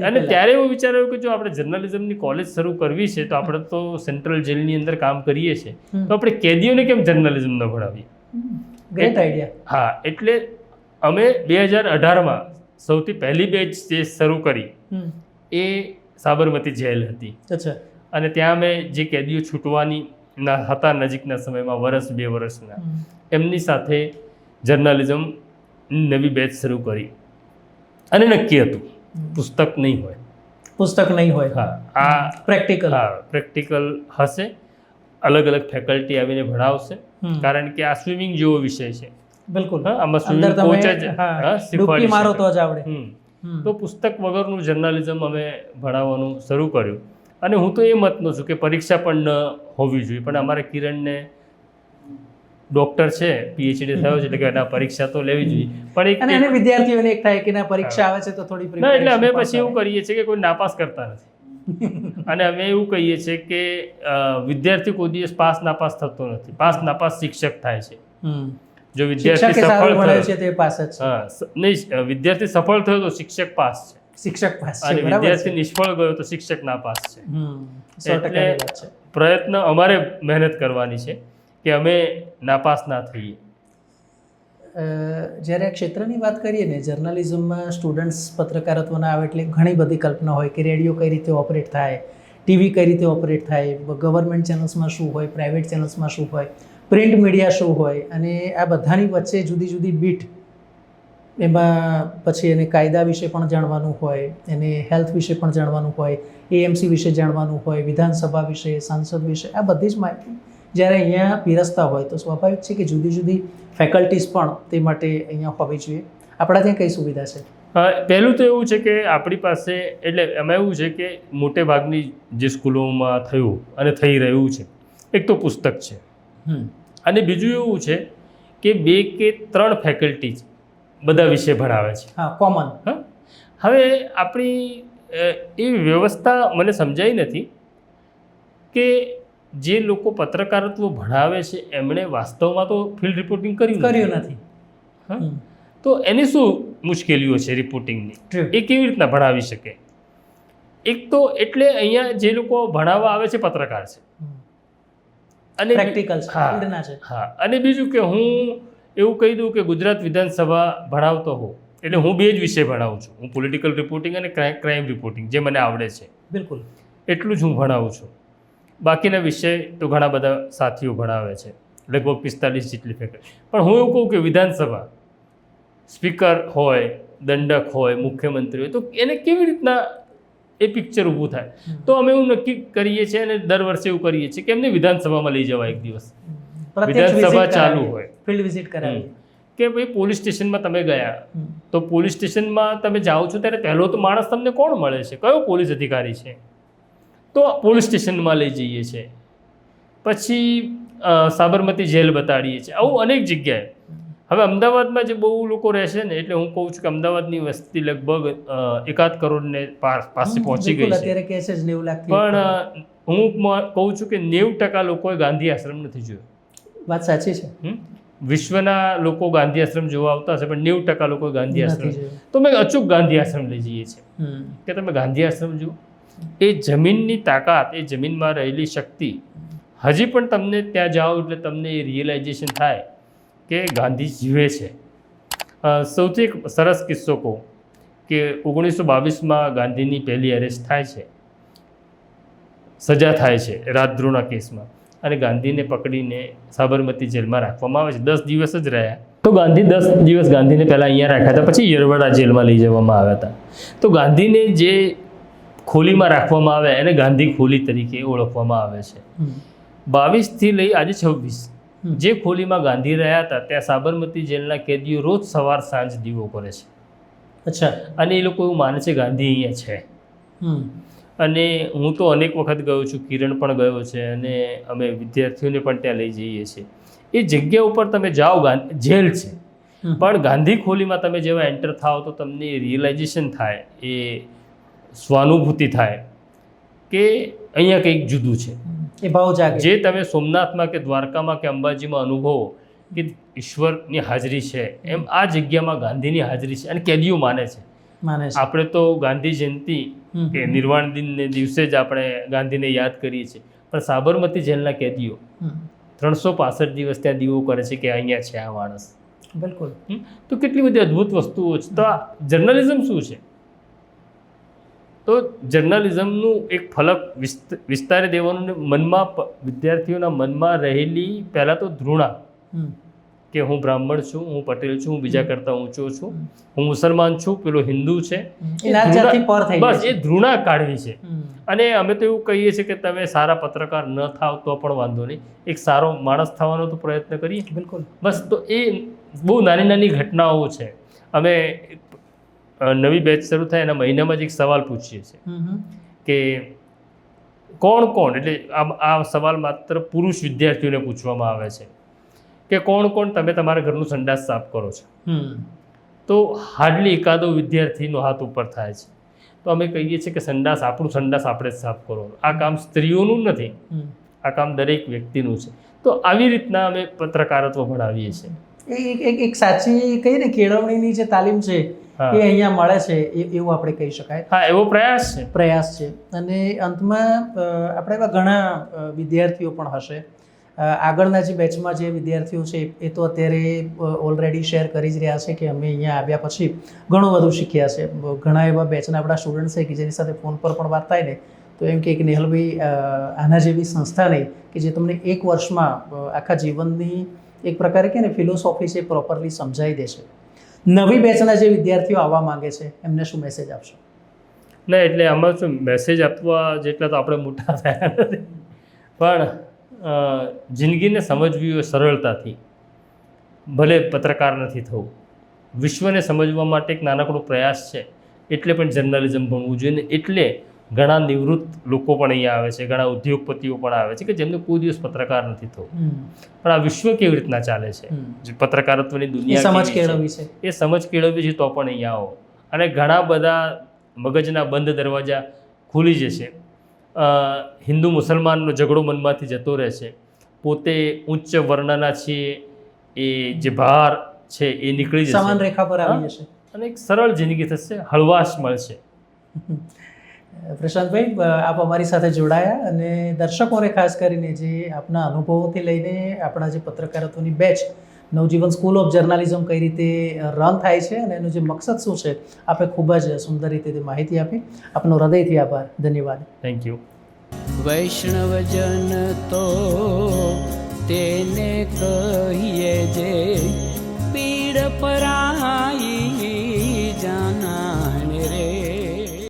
S2: અને ત્યારે એવું વિચાર્યું કે જો આપણે જર્નલિઝમની કોલેજ શરૂ કરવી છે તો આપણે તો સેન્ટ્રલ જેલની અંદર કામ કરીએ છીએ તો આપણે કેદીઓને કેમ જર્નલિઝમ ન ભણાવીએ.
S1: Great idea.
S2: હા, એટલે અમે 2018માં સૌથી પહેલી બેચ જે શરૂ કરી એ સાબરમતી જેલ હતી. અને ત્યાં અમે જે કેદીઓ છૂટવાની હતા નજીકના સમયમાં 2 વર્ષના એમની સાથે જર્નલિઝમ નવી બેચ શરૂ કરી. અને નક્કી હતું પુસ્તક નહીં હોય. હા, આ પ્રેક્ટિકલ હશે. અલગ અલગ ફેકલ્ટી આવીને ભણાવશે, કારણ કે આ સ્વિમિંગ જેવો વિષય છે.
S1: બિલકુલ,
S2: આમાં સ્વિમિંગ કોચ જ શીખવાડી
S1: મારો તો જ આવડે.
S2: તો પુસ્તક વગરનું જર્નલિઝમ અમે ભણાવવાનું શરૂ કર્યું. અને હું તો એ મતનો છું કે પરીક્ષા પણ ન હોવી જોઈએ, પણ અમારે કિરણને ડૉક્ટર છે, પીએચડી થયો છે, એટલે કે ના પરીક્ષા તો લેવી જોઈએ. પણ
S1: એક વિદ્યાર્થીઓને એક થાય કે ના પરીક્ષા આવે છે તો થોડી
S2: ના, એટલે અમે પછી એવું કરીએ છીએ કે કોઈ નાપાસ કરતા નથી. અને અમે એવું કહીએ છીએ કે વિદ્યાર્થી કોઈ દિવસ પાસ નાપાસ થતો નથી, પાસ નાપાસ શિક્ષક થાય છે. જો વિદ્યાર્થી સફળ થયો છે તે પાસ જ છે. નહીં, વિદ્યાર્થી સફળ થયો તો શિક્ષક પાસ છે, અને વિદ્યાર્થી નિષ્ફળ ગયો તો શિક્ષક નાપાસ છે. એટલે પ્રયત્ન અમારે મહેનત કરવાની છે કે અમે નાપાસ ના થઈએ.
S1: જ્યારે આ ક્ષેત્રની વાત કરીએ ને, જર્નલિઝમમાં સ્ટુડન્ટ્સ પત્રકારત્વના આવે એટલે ઘણી બધી કલ્પના હોય કે રેડિયો કઈ રીતે ઓપરેટ થાય, ટીવી કઈ રીતે ઓપરેટ થાય, ગવર્મેન્ટ ચેનલ્સમાં શું હોય, પ્રાઇવેટ ચેનલ્સમાં શું હોય, પ્રિન્ટ મીડિયા શું હોય, અને આ બધાની વચ્ચે જુદી જુદી બીટ. એમાં પછી એને કાયદા વિશે પણ જાણવાનું હોય, એને હેલ્થ વિશે પણ જાણવાનું હોય, એએમસી વિશે જાણવાનું હોય, વિધાનસભા વિશે, સાંસદ વિશે, આ બધી જ માહિતી જ્યારે અહીંયા પીરસતા હોય તો સ્વાભાવિક છે કે જુદી જુદી ફેકલ્ટીઝ પણ તે માટે અહીંયા હોવી જોઈએ. આપણા ત્યાં કઈ સુવિધા છે?
S2: પહેલું તો એવું છે કે આપણી પાસે, એટલે એમાં એવું છે કે મોટે ભાગની જે સ્કૂલોમાં થયું અને થઈ રહ્યું છે, એક તો પુસ્તક છે, અને બીજું એવું છે કે 2 કે 3 ફેકલ્ટી બધા વિષય ભણાવે છે.
S1: હા, કોમન.
S2: હવે આપણી એ વ્યવસ્થા મને સમજાઈ નથી કે જે લોકો પત્રકારત્વ ભણાવે છે એમણે વાસ્તવમાં તો ફિલ્ડ રિપોર્ટિંગ કર્યું નથી. તો એની શું મુશ્કેલીઓ છે રિપોર્ટિંગની, એ કેવી રીતના ભણાવી શકે? એક તો એટલે અહીંયા જે લોકો ભણાવવા આવે છે પત્રકાર છે, અને
S1: પ્રેક્ટિકલ છે.
S2: હા, અને બીજું કે હું એવું કહી દઉં કે ગુજરાત વિધાનસભા ભણાવતો હોઉં એટલે હું 2 જ વિષય ભણાવું છું. હું પોલિટિકલ રિપોર્ટિંગ અને ક્રાઇમ રિપોર્ટિંગ જે મને આવડે છે,
S1: બિલકુલ
S2: એટલું જ હું ભણાવું છું. બાકીના વિષય તો ઘણા બધા સાથીઓ ભણાવે છે, લગભગ 45 જેટલી ફેકલ્ટી. પણ હું એવું કહું કે વિધાનસભા સ્પીકર હોય, દંડક હોય, મુખ્યમંત્રી હોય, તો એને કેવી રીતના એ પિક્ચર ઊભું થાય? તો અમે એવું નક્કી કરીએ છીએ અને દર વર્ષે એવું કરીએ છીએ કે એમને વિધાનસભામાં લઈ જવા એક દિવસ. વિધાનસભા ચાલુ હોય,
S1: ફિલ્ડ વિઝિટ કરાવી
S2: કે ભાઈ પોલીસ સ્ટેશનમાં તમે ગયા તો પોલીસ સ્ટેશનમાં તમે જાઓ છો ત્યારે પહેલો તો માણસ તમને કોણ મળે છે, કયો પોલીસ અધિકારી છે? તો પોલીસ સ્ટેશનમાં લઈ જઈએ છીએ. પછી સાબરમતી જેલ બતાડીએ છીએ, આવું અનેક જગ્યાએ. હવે અમદાવાદમાં જે બહુ લોકો રહેશે ને, એટલે હું કહું છું કે અમદાવાદની વસ્તી લગભગ 1.5 કરોડને પાસે પહોંચી ગઈ છે. પણ હું કહું છું કે 90% લોકોએ ગાંધી આશ્રમ નથી જોયો.
S1: વાત સાચી છે.
S2: વિશ્વના લોકો ગાંધી આશ્રમ જોવા આવતા હશે, પણ 90% લોકો ગાંધી આશ્રમ. તો મેં અચૂક ગાંધી આશ્રમ લઈ જઈએ છીએ કે તમે ગાંધી આશ્રમ જુઓ. એ જમીનની તાકાત, એ જમીનમાં રહેલી શક્તિ હજી પણ તમને ત્યાં જાઓ એટલે તમને એ રિયલાઇઝેશન થાય કે ગાંધી જીવે છે. સૌથી એક સરસ કિસ્સો કહું કે 1922માં ગાંધીની પહેલી અરેસ્ટ થાય છે, સજા થાય છે રાજદ્રોહના કેસમાં, અને ગાંધીને પકડીને સાબરમતી જેલમાં રાખવામાં આવે છે. 10 દિવસ જ રહ્યા. તો ગાંધી 10 દિવસ ગાંધીને પહેલાં અહીંયા રાખ્યા હતા, પછી યરવડા જેલમાં લઈ જવામાં આવ્યા હતા. તો ગાંધીને જે ખોલીમાં રાખવામાં આવે એને ગાંધી ખોલી તરીકે ઓળખવામાં આવે છે. 22થી લઈ આજે 26 જે ખોલીમાં ગાંધી રહ્યા હતા ત્યાં સાબરમતી જેલના કેદીઓ રોજ સવાર સાંજ દીવો કરે છે.
S1: અચ્છા.
S2: અને એ લોકો એવું માને છે ગાંધી અહીંયા છે. અને હું તો અનેક વખત ગયો છું, કિરણ પણ ગયો છે, અને અમે વિદ્યાર્થીઓને પણ ત્યાં લઈ જઈએ છીએ. એ જગ્યા ઉપર તમે જાઓ, જેલ છે, પણ ગાંધી ખોલીમાં તમે જેવા એન્ટર થાઓ તો તમને રિયલાઇઝેશન થાય, એ સ્વાનુભૂતિ થાય કે અહીંયા કંઈક જુદું છે.
S1: એ ભાવ જાગે. જે
S2: તમે સોમનાથમાં કે દ્વારકામાં કે અંબાજીમાં અનુભવો કે ઈશ્વરની હાજરી છે, એમ આ જગ્યામાં ગાંધીની હાજરી છે અને કેદીઓ માને છે. આપણે તો ગાંધી જયંતિ કે નિર્વાણ દિનને દિવસે જ આપણે ગાંધીને યાદ કરીએ છીએ, પણ સાબરમતી જેલના કેદીઓ 365 દિવસ ત્યાં દીવો કરે છે કે અહીંયા છે આ માણસ.
S1: બિલકુલ.
S2: તો કેટલી બધી અદ્ભુત વસ્તુઓ છે. તો આ જર્નલિઝમ શું છે? તો જર્નલિઝમનું એક ફલક વિસ્તારી દેવાનું, મનમાં, વિદ્યાર્થીઓના મનમાં રહેલી પહેલાં તો ધૃણા કે હું બ્રાહ્મણ છું, હું પટેલ છું, હું બીજા કરતાં ઊંચો છું, હું મુસલમાન છું, પેલો હિન્દુ છે, બસ એ ધૃણા કાઢવી છે. અને અમે તો એવું કહીએ છીએ કે તમે સારા પત્રકાર ન થાવ તો પણ વાંધો નહીં, એક સારો માણસ થવાનો તો પ્રયત્ન કરીએ.
S1: બિલકુલ. બસ
S2: તો એ બહુ નાની નાની ઘટનાઓ છે. અમે નવી બેચ શરૂ થાય એના મહિનામાં જ એક સવાલ પૂછીએ છીએ કે કોણ એટલે આ સવાલ માત્ર પુરુષ વિદ્યાર્થીઓને પૂછવામાં આવે છે કે કોણ તમે તમારા ઘરનું સંડાસ સાફ કરો છો? તો હાર્ડલી એકાદો વિદ્યાર્થીનો હાથ ઉપર થાય છે. તો અમે કહીએ છીએ કે આપણું સંડાસ આપણે જ સાફ કરવાનું. આ કામ સ્ત્રીઓનું નથી, આ કામ દરેક વ્યક્તિનું છે. તો આવી રીતના અમે પત્રકારત્વ ભણાવીએ છીએ.
S1: એક સાચી કહીએ ને કેળવણીની જે તાલીમ છે એ અહીંયા મળે છે એવું આપણે કહી શકાય.
S2: હા, એવો પ્રયાસ છે.
S1: અને અંતમાં આપણે એવા ઘણા વિદ્યાર્થીઓ પણ હશે, આગળના જે બેચમાં જે વિદ્યાર્થીઓ છે એ તો અત્યારે ઓલરેડી શેર કરી જ રહ્યા છે કે અમે અહીંયા આવ્યા પછી ઘણું બધું શીખ્યા છે. ઘણા એવા બેચના આપણા સ્ટુડન્ટ છે કે જેની સાથે ફોન પર પણ વાત થાય ને તો એમ કે નેહલભાઈ આના જેવી સંસ્થા નહીં કે જે તમને એક વર્ષમાં આખા જીવનની એક પ્રકારે કે ને ફિલોસોફી છે પ્રોપરલી સમજાવી દે છે. નવી બેચના જે વિદ્યાર્થીઓ આવવા માંગે છે એમને શું મેસેજ આપશો?
S2: ના, એટલે આમાં શું મેસેજ આપવા જેટલા તો આપણે મોટા થયા નથી, પણ જિંદગીને સમજવી હોય સરળતાથી. ભલે પત્રકાર નથી થવું, વિશ્વને સમજવા માટે એક નાનકડો પ્રયાસ છે, એટલે પણ જર્નલિઝમ ભણવું જોઈએ. એટલે ઘણા નિવૃત્ત લોકો પણ અહીંયા આવે છે, ઘણા ઉદ્યોગપતિઓ પણ આવે છે કે જેમને કોઈ દિવસ પત્રકાર નથી થવું, પણ આ વિશ્વ કેવી રીતના ચાલે છે, જે પત્રકારત્વની દુનિયા સમજ કેળવવી છે, એ સમજ કેળવવી છે તો પણ અહીંયા આવો. અને ઘણા બધા મગજના બંધ દરવાજા ખુલી જશે. હિન્દુ મુસલમાનનો ઝઘડો મનમાંથી જતો રહેશે. પોતે ઉચ્ચ વર્ણના છીએ એ જે ભાર છે એ નીકળી જશે,
S1: સમાન રેખા પર આવી જશે
S2: અને એક સરળ જિંદગી થશે, હળવાશ મળશે.
S1: પ્રશાંતભાઈ, આપ અમારી સાથે જોડાયા અને દર્શકોને ખાસ કરીને જે આપના અનુભવોથી લઈને આપણા જે પત્રકારત્વની batch Navjivan school of journalism કઈ રીતે રન થાય છે અને એનું જે મકસદ શું છે આપે ખૂબ જ સુંદર રીતે માહિતી આપી. આપનો હૃદયથી આભાર. ધન્યવાદ.
S2: Thank you.
S3: વૈષ્ણવજન તો તેને કહીએ જે પીડ પરાય.